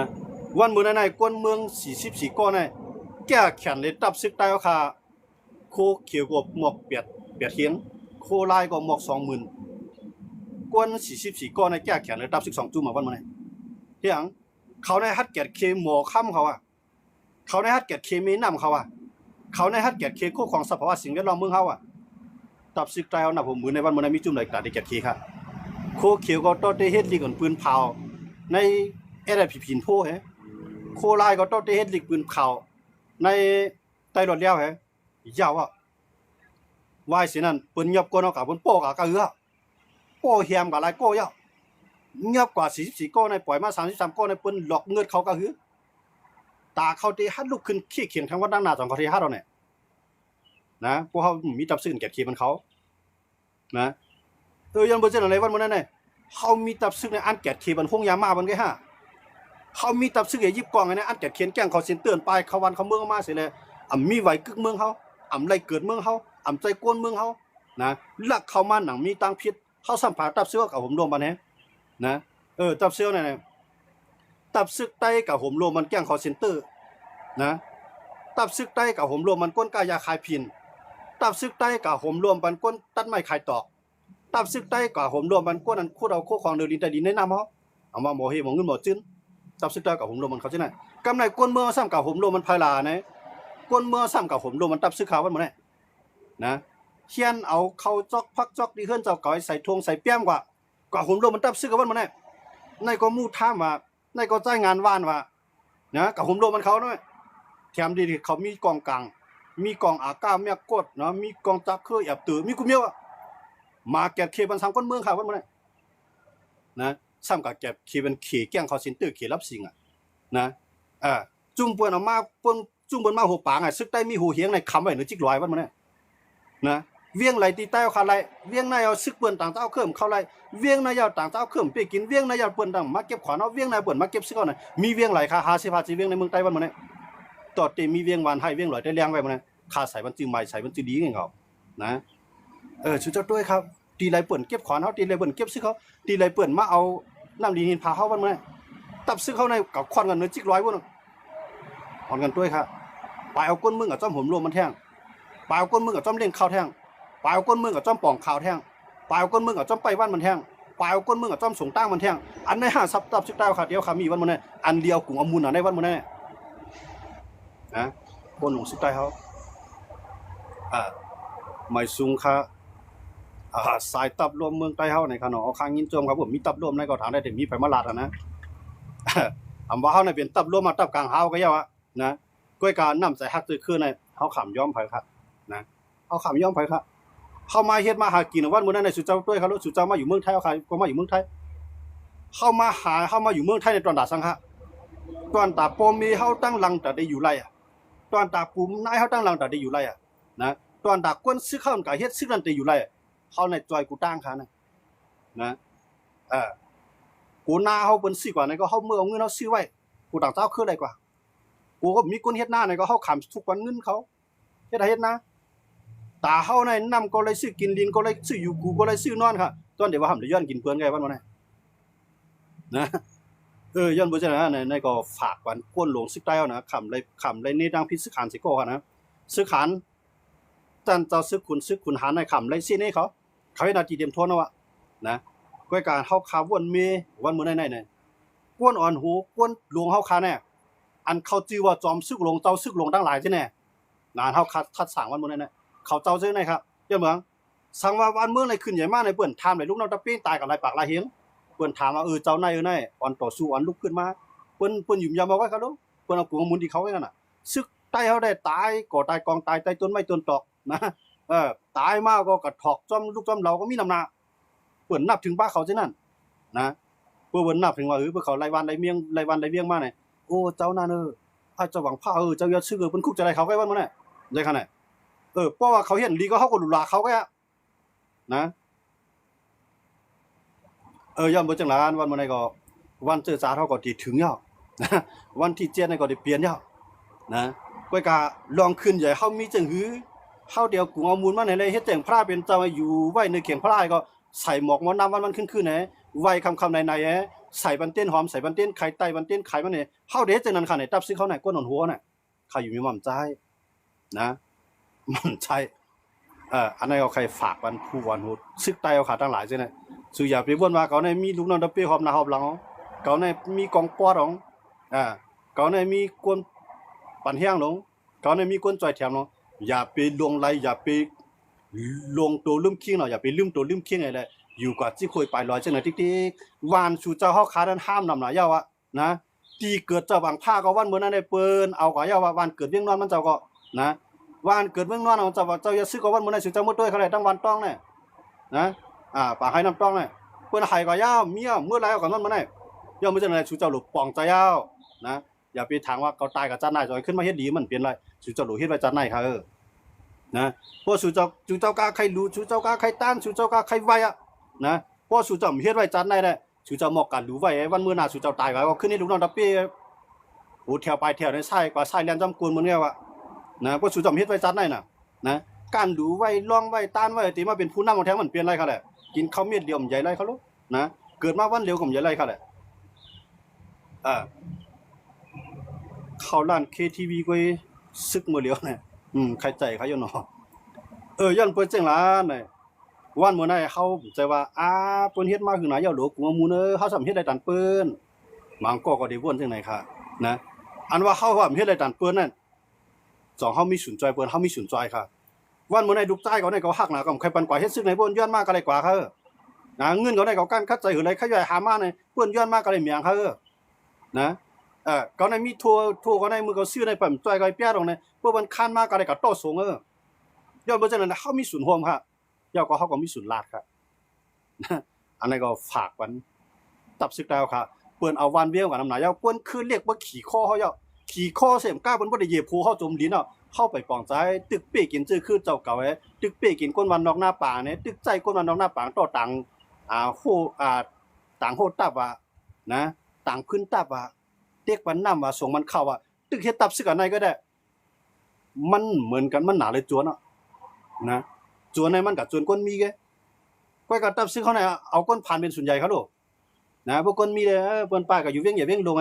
วันมื้อนั้นกวนเมือง44ก้อนเนี่ยแก้แขนเลยตับซึกใต้ค่ะโคเขียวกบหมอกเปียดเฮียงโคลายก็หมอก20,000กวน44ก้อนเนี่ยแก้แขนเลยตับ12จุ่มมาวันมื้อนี้เฮียงเขาในฮัดแกดเคหมอค่ำเขาอ่ะเขาในฮัดแกดเคมีน้ำเขาอ่ะเขาในฮัดแกดเคโคของสภาวะสิ่งแวดล้อมเมืองเฮาอ่ะตับซึกใต้เอาน่ะผมมือในวันมื้อนี้มีจุ่มหลายตาได้แกดเคค่ะโคเขียวก็ตอเตเฮ็ดลิกปืนเผาในผินโพแฮโคลายก็ตอเตเฮ็ดลิกปืนเผาในไต้รถแล้วแฮยาวอ่ะวายสินั่นเปิ้นยับกวนเอากับเปิ้นโป้กับกะเอือโป้เฮียมกับหลายโก้ยาวยับกว่า44โก้ในปล่อยมา33โก้ในเปิ้นหลอกเงิดเขากะหือตาเขาที่ฮัดลุกขึ้นขี้เขียงทั้งวัดดังหน้า2เขาที่ฮัดเอาเนี่ยนะพวกเฮามีตับซึ้งแก่ขี้มันเขานะยันบ่เจออะไรวันมื้อนั้นน่ะเฮามีตับซึ้งในอันแก่ขี้มันคงยามาบันไกฮะเฮามีตับซึ้งยิบกองในอันแก่เขียนแก้งเขาสินเตือนไปเขาวันเขาเมืองมาสิเลยมีไหวกึกเมืองเฮาไรเกิดเมืองเฮาใจกวนเมืองเฮานะลักเข้ามาหนังมีตังพิษเฮาสัมผัสตับซึ้งกับผมรวมบัดนี้นะตับซึ้งเนี่ยตับซึกใต้กับผมรวมมันแก้งคอเซ็นเตอร์นะตับซึกใต้กับผมรวมมันก้นกายาคายพินตับซึกใต้กับผมรวมมันก้นตัดไม้ขายตอกตับซึกใต้กับผมรวมมันก้นอันคูดเอาโคของเดินดินใต้ดินในน้ำเฮาเอามาหมอเฮหมอเงินหมอจื้นตับซึกใต้กับผมรวมมันเขาใช่ไหมกำไรก้นเมืองซ้ำกับผมรวมมันภายลาเนี่ยก้นเมืองซ้ำกับผมรวมมันตับซึกขาวมันหมดเนี่ยนะเขียนเอาเข้าจอกพักจอกดีเฮือนเจ้าก่อยใส่ทงใส่เปี้ยมกว่าผมรวมมันตับซึกกับมันหมดเนี่ยในก็มู่ท่ามว่าในก็จ่ายงานว่านว่านะกับผมรวมมันเขาด้วยแถมดีเขามีกองกลางมีกองอาก้าเมียกดเนาะมีกองจักเคยแอบตื่นมีกุเมียวมาแกะเคบันสังก้นเมืองค่ะวันมื้อนี้นะซ้ำกับแกะเคเป็นขี่แก้งคอสินเตอร์ขี่รับสิ่งอ่ะนะจุ่มเปิ้นเอามาเปิ้นจุ่มเปิ้นมาหัวปางซึกใต้มีหูเฮียงในคำไว้ในจิกลอยวันมื้อนี้นะเวียงไหลตีใต้เอาคาไหลเวียงในเอาซึกเปิ้นต่างเจ้าเขิมเข้าไหลเวียงในเอาต่างเจ้าเขิมไปกินเวียงในเอาเปิ้นต่างมาเก็บขวานเอาเวียงในเปิ้นมาเก็บซึกเอาน่ะมีเวียงไหลค่า50 เวียงในเมืองใต้วันมื้อนี้ต่อเตมีเวียงวานให้เวียงไหลได้เลี้ยงไว้มื้อนี้ค่าใส่มันจื้อใหม่ใส่มันจื้อดีไงเขานะชุดเจ้าด้วยครับตีไหลเปิ้นเก็บขวานเฮาตีไหลเปิ้นเก็บซึกเขาตีไหลเปิ้นมาเอาน้ำดีหินพาเฮาวันมื้อนี้ตับซึกเขาในกับควันกันเนื้อจิกร้อยพุ่นอ่อนกันด้วยครับไปเอาก้นมึงกับจ้อมผมรวมมันแท่งไปเอาก้นมึงกับจ้อมเล่นข้าวแท่ง ปลายก้นเมืองกับจ้อมป่องข่าวแท่งปลายก้นเมืองกับจ้อมไปวันมันแท่งปลายก้นเมืองกับจ้อมสงตั้งมันแท่งอันในห้าซับตับสิบดาวค่ะเดียวค่ะมีวันมันเนี่ยอันเดียวกลุ่มอมูลในวันมันเนี่ยนะคนหลงสิบใต้เขาไม่สูงค่ะสายตับรวมเมืองใต้เขาในขนมเอาข้างยินโจมครับผมมีตับรวมในก็ถามได้แต่มีไผมาลาดนะอำว่าเขาในเป็นตับรวมมาตับกลางเฮาก็เยอะนะก้อยการนำใส่ฮักตื้อขึ้นในเขาขำย้อมไผครับนะเขาขำย้อมไผครับเข้ามาเฮ็ดมาหากินวันมื้อนั้นในสุเจ้าด้วยครับสุเจ้ามาอยู่เมืองไทยเขาก็มาอยู่เมืองไทยเข้ามาอยู่เมืองไทยในตอนดาสังหะตอนตาปอมีเฮาตั้งหลังแต่ได้อยู่ไรตอนตาปุ่มนายเฮาตั้งหลังแต่ได้อยู่ไรนะตอนตากวนซื้อข้าวกับเฮ็ดซื้อนั่นแต่อยู่ไรเขาในจอยกูตั้งค่ะนะกูหน้าเฮาเปิ้นซื้อกว่านั้นก็เฮาเมื่อเอาเงินเฮาซื้อไว้กูต่างเจ้าคือได้กว่ากูก็มีคนเฮ็ดหน้าในก็เฮาขำทุกวันเงินเขาเฮ็ดนะตาเฮาในนำก็เลยซื้อกินดินก็เลยซื้ออยู่กูก็เลยซื้อนอนค่ะตอนเดี๋ยวว่าหำได้ย้อนกินเพิ่นไงวันนั้นนะย้อนบ่ใช่นะในก็ฝากวันก้นหลวงซึกใต้เอานะขำเลยนี่ดังพิซึกขานสิโกค่ะนะซึกขานจันเจ้าซึกคุณหาในขำเลยสินี่เขาให้นาทีเต็มทนเอาอะนะก้อยการเฮาคาวนเมวันมื้อไหนก้นอ่อนหูก้นหลวงเฮาคาแน่อันเขาจื้อว่าจอมซึกหลวงเจ้าซึกหลวงทั้งหลายใช่แน่นานเฮาคัดสร้างวันมื้อไหนเขาเจ้าซื่อไหนครับเจ้าเมืองสั่งว่าวันเมืองไหนขึ้นใหญ่มากในเปิ้นถามเลยลูกน้องตะปี้ตายกับหลายปากหลายเฮียงเปิ้นถามว่าเจ้าไหนอ่อนต่อสู้อ่อนลุกขึ้นมาเปิ้นยุ่มยามเอาไว้ครับลูกเปิ้นเอากูมูลที่เขาไว้นั่นน่ะซึกใต้เฮาได้ตายก่อตายกองตายใต้ต้นไม้ต้นตอกนะตายมากก็กระถอกจ้อมลูกจ้อมเราก็มีน้ำหนักเปิ้นนับถึงบ้าเขาซื่อนั่นนะเปิ้นนับถึงว่าเพิ่นเขารายวันรายเวียงมาเนี่ยโอ้เจ้านั่นอาจจะหวังผ้าเจ้าอย่าซื้อเพิ่นคุกจะได้เขาไว้วันมื้อนั้นได้ขนาดเพราะว่าเขาเห็นดีก็เขาก็หลุลาเขาก็นะย่อมบ่จังหลานวันมื้อนั้นก็วันเจอจาเขาก็ที่ถึงแล้วนะวันที่7นี่ก็ได้เปลี่ยนแล้วนะก้อยกะลองขึ้นใหญ่เฮามีจังหือเฮาเดียวกูเอามูลมาไหนเลยเฮ็ดแจ้งพระเป็นเจ้าอยู่ไว้ในเขียงพระก็ใส่หมอกหมอน้ำวันขึ้นๆไหนไว้คำไหนใส่บันเต้นหอมใส่บันเต้นไข่ไตบันเต้นไข่มันนี่เฮาเด้จังนั้นค่ะไหนตับซื้อเขาไหนก้นหนอนหัวน่ะเขาอยู่มีมั่นใจนะมั่นใจอันนั้นเอาใครฝากวันผู้วันหูซึกไตเอาขาทั้งหลายใช่ไหมสุอย่าไปบ่นว่าเขาในมีลูกน้องตะเป้หอมหน้าหอมหลังเขาในมีกองปอดของเขาในมีกวนปั่นเฮียงลงเขาในมีกวนจ่อยแถมลงอย่าไปลงไหลอย่าไปลงตัวลืมคิงเนาะอย่าไปลืมตัวลืมคิงอะไรอยู่กว่าที่คุยไปลอยจังไหนติ๊กๆวานสู่เจ้าเฮาขาดันห้ามนำหน่ะยาวะนะตีเกิดเจ้าบางผ้าก็วันมื้อนั้นได้เปิ้นเอาก็ยาวะวันเกิดเวียงนอนมันเจ้าก็นะวันเกิดเมืองนอนเอาเจ้าอย่าซื้อก็วันมื้อนั้นสิเจ้ามุดด้วยเขาได้ตั้งวันต้องเนี่ยนะป่าให้น้ำต้องเนี่ยเปิ้นให้ก็ยาวเมียมื้อไรก็นั้นมื้อนั้นย่อมบ่จังได๋สิเจ้าหลุปองใจยาวนะอย่าไปถามว่าเขาตายกับจันนายจอยขึ้นมาเฮ็ดดีมันเปลี่ยนไรสิเจ้าหลุเฮ็ดไว้จันนายค่ะนะพวกสู่เจ้ากาใครรู้สู่เจ้ากาใครต้านสู่เจ้ากาใครไว้นะพวกสู่เจ้าเฮ็ดไว้จันนายได้สู่เจ้าหมอกกันรู้ไว้วันมื้อหน้าสู่เจ้าตายไว้ก็ขึ้นให้ลูกน้องตะเป้โหแถวปลายแถวในไส้กว่าไส้แล่นจำกวนมื้อนี้ว่านะพวกสู่เจ้าเฮ็ดไว้จันนายน่ะนะการดูไว้ลองไว้ต้านไว้ติมาเป็นผู้นำของแท้มันเปลี่ยนไรค่ะแหละกินข้าวเม็ดเดียวมันใหญ่ไรเขาลูกนะเกิดมาวันเดียวก็ใหญ่ไรค่ะแหละเข้าร้าน KTV ก็ซึกมื้อเดียวน่ะใครใจเขาอยู่เนาะย้อนเปิ้นจังหลานน่ะวันมื้อนั้นเฮาใจว่าเปิ้นเฮ็ดมาคือหน้าเยาหลวกูมูเนอเฮาสำเฮ็ดได้ตันเปิ้นบางก็ได้วนจังไหนค่ะนะอันว่าเฮาว่าเฮ็ดได้ตันเปิ้นนั่นสองเฮามีศูนย์จอยเปิ้นเฮามีศูนย์จอยค่ะวันมื้อนั้นลูกชายเขาได้เขาฮักหน้าก็ใครปันกว่าเฮ็ดซึกในเปิ้นย้อนมาก็ได้กว่าเขานะเงินเขาได้เขากันคัดใจหือไรขยายหามาเนี่ยเปิ้นย้อนมาก็ได้เมียงเขานะเขาในมีทัวเขาในมือเขาซื้อในปั่มจอยก็เปียตรงนี้เปิ้นคันมาก็ได้ก็โตสูงย้อนบ่จังนั้นเฮามีศูนย์รวมค่ะย่อก็เฮาก็มีศูนย์ลาดครับอันนั้นก็ฝากวันตับซึกดาวค่ะเปิ้นเอาวันเวียงกับน้ำหนาย่อเปิ้นคือเรียกว่าขี่คอเฮาย่อขี่คอเสมก้าเปิ้นบ่ได้เหยียบภูเฮาจมดินเนาะเข้าไปปองใจตึกเป้กินจื้อคือเจ้าเก่าตึกเป้กินก้นวันนอกหน้าป่าเนี่ยตึกใจก้นวันนอกหน้าป่าต่อตังโหต่างโหตับนะต่างขึ้นตับเด็กวันน้ำส่งมันเข้าตึกเฮ็ดตับซึกอันไหนก็ได้มันเหมือนกันมันหนาเลยจวนนะจวนในมันกับจวนก้นมีแกก้อยกับตับซึกเขาเนี่ยเอาก้นผ่านเป็นส่วนใหญ่เขาโลนะพวกก้นมีเลยเปิ้นป้ายก็อยู่เวียงอย่าเวียงลง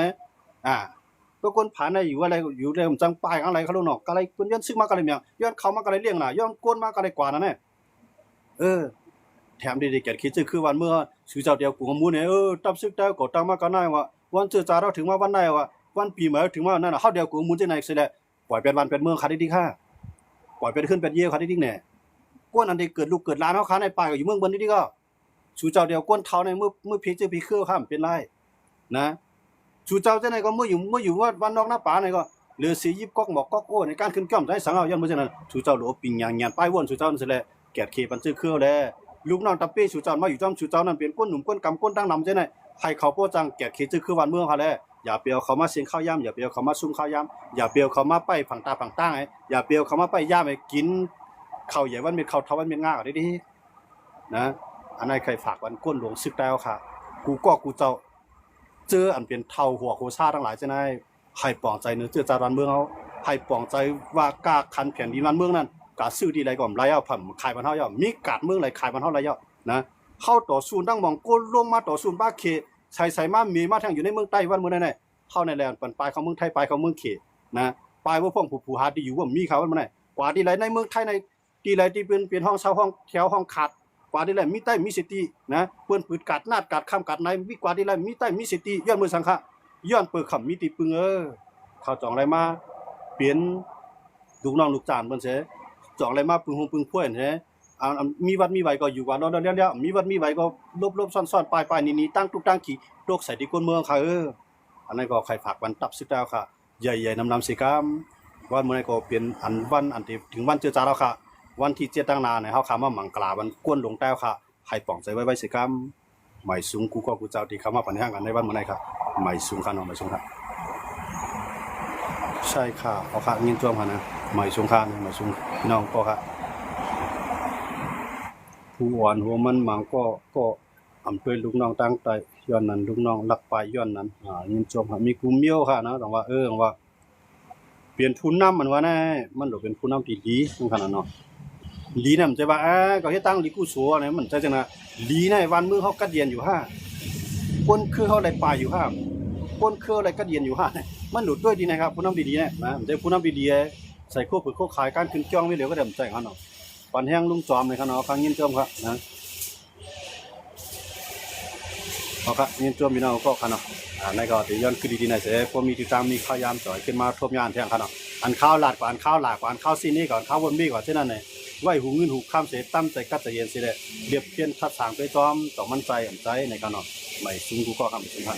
พวกคนผ่านได้อยู่อะไรอยู่ได้จังป้ายอะไรเขาโลนอกอะไรเปิ้นย้อนซึกมาก็เลยเมียย้อนเขามาก็เลยเลี้ยงน่ะย้อนก้นมาก็เลยกว่านั่นแหละ แถมดีๆแกคิดจะคือวันเมื่อชื่อเจ้าเดียวกูก็มูเนี่ยตับซึกได้ก็ตั้งมากันได้ว่าวันเจอจ่าเราถึงว่าวันไหนว่าวันปีใหม่ถึงว่านั่นน่ะเฮาเดียวกูมูจะไหนสิแหละปล่อยเป็นวันเป็นเมืองคาดีๆค่ะปล่อยเป็นขึ้นเป็นเยี่ยวคาดีๆแน่กวนอันใดเกิดลูกเกิดหลานเฮาคาในป่าอยู่เมืองบนนี่ก็ชื่อเจ้าเดียวกวนเท้าในเมื่อพีเจอพีคือข้ามเป็นไรนะชื่อเจ้าจะไหนก็เมื่ออยู่ว่าวันนอกหน้าป่าไหนก็เหลือสียิบก๊อกหมอกก๊อกโอ้ในการขึ้นก้อมได้สังเอายันเมื่อฉะนั้นชื่อเจ้าหลวปิงยางป้ายวนชื่อเจ้านั่นสิแหละแกดเคปันซื้อเครือแลลูกน้องตะเป้ชูเจ้ามาอยู่จอมชูเจ้านั่นเป็นก้นหนุ่มก้นกำก้นตั้งนำใช่ไหมให้เขาโป้จังแกะขีดคือวันเมืองเขาแลอย่าเปียวเขามาเสียงข้าวย่ำอย่าเปียวเขามาซุ่มข้าวย่ำอย่าเปียวเขามาไปผังตาผังตั้งไอ้อย่าเปียวเขามาไปย่ำไอ้กินข้าวใหญ่วันเป็นข้าวเทาวันเป็นง่าก็ดีๆนะอันนั้นใครฝากวันก้นหลวงซึกได้ค่ะกูเจ้าเจออันเป็นเท่าหัวโคชาทั้งหลายใช่ไหมให้ปองใจเนื้อเจอจารันเมืองเขาให้ปองใจว่ากาคันแผ่นดินวันเมืองนั้นกาซื้อดีไรก่อนไรเอาผัมขายมันเท่าย่อมีกาดเมืองไรขายมันเท่าไรย่อนะเข้าต่อสู้ตั้งมองก้นลงมาต่อสู้บ้าเขใส่มามีมาทางอยู่ในเมืองใต้วันเมืองไหนเข้าในแลนด์ปันปลายเขาเมืองไทยปลายเขาเมืองเขนะปลายว่าพ่องผู้หาดีอยู่ว่ามีเขาวันเมืองไหนกว่าดีไรในเมืองไทยในดีไรที่เป็นห้องเช่าห้องแถวห้องขาดกว่าดีไรมีใต้มีสิตินะเปิ้นปืดกัดนาดกัดข้ามกัดในมีกว่าดีไรมีใต้มีสิติย้อนมือสังฆะย้อนเปิดขำมีติปึงเขาจองอะไรมาเปลี่ยนลูกน้องลูกจานเปิ้นเสจองอะไรมาปึงหงปึงพ่วยเสมีวัดมีไหวก็อยู่ว่าเลี้ยวมีวัดมีไหวก็ลบซ่อนๆปลายนี่ตั้งตุกตั้งขี่โรคใส่ที่ก้นเมืองค่ะอันนั้นก็ใครฝากวันตับซึกแล้วค่ะใหญ่ๆนำสิกรรมวันเมื่อไหร่ก็เปลี่ยนอันวันอันที่ถึงวันเจอจ้าแล้วค่ะวันที่7ตั้งนานเนี่ยเฮาคำว่าหมังกลาวันก้นลงแต้วค่ะให้ป่องใจไว้สิกรรมหมายสูงกูเจ้าที่คำว่าปัญหากันในวันเมื่อไหร่ครับหมายสูงค่ะน้องหมายสูงค่ะใช่ค่ะเอาค่ะยินจวมค่ะนะหมายสูงค่ะหมายสูงน้องก็ค่ะผู้อ่อนหัวมันหมังก็อำเภอลูกน้องตั้งใจย้อนนั้นลูกน้องลักไปย้อนนั้นยินจมมีกูเมียวค่ะนะแต่ว่าว่าเปลี่ยนผู้นำมันว่าแน่มันหลเป็นผู้นำที่ดีขนาดเนาะลีน่ะมันจะว่าก็เฮ็ดตั้งลีกูสัวเนี่ยมันจะจังนะลีในวันมือเฮากัดเย็นอยู่คนคือเฮาได้ปลายอยู่คนคืออะไรกัดเย็นอยู่มันหลุดด้วยดีนะครับผู้นำดีๆนะมันจะผู้นำดีๆใส่ควบขายการขึ้นจ้องไว้เหลือก็เดิมใจเขาเนาะปันแห้งลุงจอมเลยครับเนาะฟังยินจมครับนะเอาครับยินจมพี่น้องก็ครับเนาะในก็ที่ย้อนคือดีๆในเสียพอมีติดตามมีข้าวยามจ่อยขึ้นมาทบยานแทงครับเนาะอันข้าวหลาดกว่าอันข้าวหลากกว่าอันข้าวซีนี่ก่อนข้าววนมีก่อนเช่นนั้นเลยไหวหูเงินหูข้ามเสียตั้มใจกัดใจเย็นสิเลยเรียบเพี้ยนทัดสางไปจอมต่อมั่นใจอ่ำใจในกันเนาะไม่ซุ้งกูก็คำสุนทร